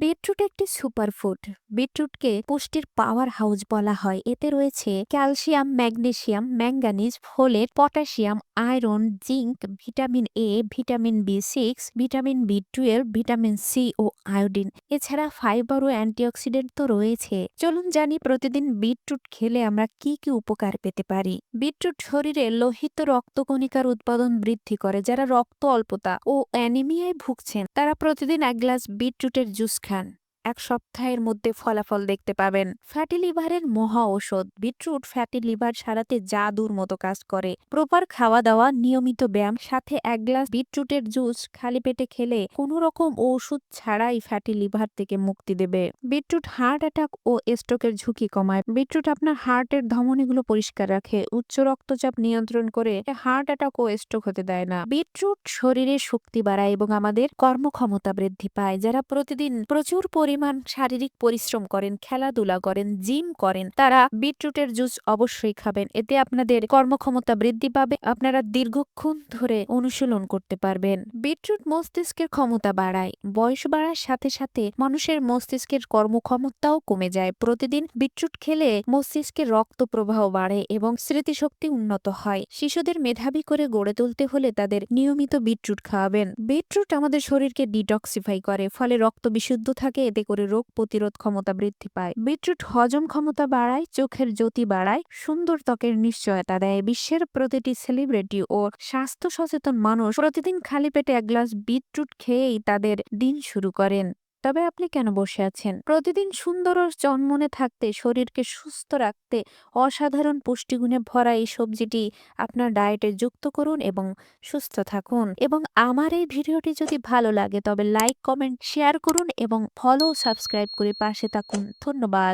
Beetroot একটি superfood. বিটরুটকে পুষ্টির power house বলা হয়। এতে রয়েছে calcium, magnesium, manganese, folate, potassium, iron, zinc, vitamin A, vitamin বি6, vitamin বি12, vitamin C O iodine. এছাড়া ফাইবার ও অ্যান্টিঅক্সিডেন্ট তো রয়েছে। চলুন জানি প্রতিদিন বিটরুট খেলে আমরা কি কি উপকার পেতে পারি। বিটরুট শরীরে লোহিত রক্তকণিকার উৎপাদন বৃদ্ধি করে। যারা রক্ত অল্পতা ও অ্যানিমিয়ায় ভুগছেন তারা প্রতিদিন এক গ্লাস বিটরুটের জুস খান। এক সপ্তাহের মধ্যে ফলাফল দেখতে পাবেন। ফ্যাটি লিভারের মহা ঔষধ। বিটরুট ফ্যাটি লিভার সারাতে জাদুর মতো কাজ করে। প্রপার খাওয়া দাওয়া, নিয়মিত ব্যায়াম, সাথে এক গ্লাস বিটরুটের জুস খালি পেটে খেলে কোনো রকম ওষুধ ছাড়াই ফ্যাটি লিভার থেকে মুক্তি দেবে। বিটরুট হার্ট অ্যাটাক ও স্ট্রোকের ঝুঁকি কমায়। বিটরুট আপনার হার্টের ধমনীগুলো পরিষ্কার রাখে, উচ্চ রক্তচাপ নিয়ন্ত্রণ করে, হার্ট অ্যাটাক ও স্ট্রোক হতে দেয় না। বিটরুট শরীরে শক্তি বাড়ায় এবং আমাদের কর্মক্ষমতা বৃদ্ধি পায়। যারা প্রতিদিন প্রচুর পরিমাণ শারীরিক পরিশ্রম করেন, খেলাধুলা করেন, জিম করেন, তারা বিটরুটের জুস অবশ্যই খাবেন। এতে আপনাদের কর্মক্ষমতা বৃদ্ধি পাবে, আপনারা দীর্ঘক্ষণ ধরে অনুশীলন করতে পারবেন। বিটরুট মস্তিষ্কের ক্ষমতা বাড়ায়। বয়স বাড়ার সাথে সাথে মানুষের মস্তিষ্কের কর্মক্ষমতাও কমে যায়। প্রতিদিন বিটরুট খেলে মস্তিষ্কের রক্ত প্রবাহ বাড়ে এবং স্মৃতিশক্তি উন্নত হয়। শিশুদের মেধাবী করে গড়ে তুলতে হলে তাদের নিয়মিত বিটরুট খাওয়াবেন। বিটরুট আমাদের শরীরকে ডিটক্সিফাই করে, ফলে রক্ত বিশুদ্ধ থাকে। এতে করে রোগ প্রতিরোধ ক্ষমতা বৃদ্ধি পায়। বিটরুট হজম ক্ষমতা বাড়ায়, চোখের জ্যোতি বাড়ায়, সুন্দর ত্বকের নিশ্চয়তা দেয়। বিশ্বের প্রতিটি সেলিব্রিটি ও স্বাস্থ্য সচেতন মানুষ প্রতিদিন খালি পেটে এক গ্লাস বিটরুট খেয়েই তাদের দিন শুরু করেন। তবে আপনি কেন বসে আছেন? প্রতিদিন সুন্দর ও চনমনে থাকতে, শরীরকে সুস্থ রাখতে অসাধারণ পুষ্টিগুণে ভরা এই সবজিটি আপনার ডায়েটে যুক্ত করুন এবং সুস্থ থাকুন। এবং আমার এই ভিডিওটি যদি ভালো লাগে তবে লাইক, কমেন্ট, শেয়ার করুন এবং ফলো ও সাবস্ক্রাইব করে পাশে থাকুন। ধন্যবাদ।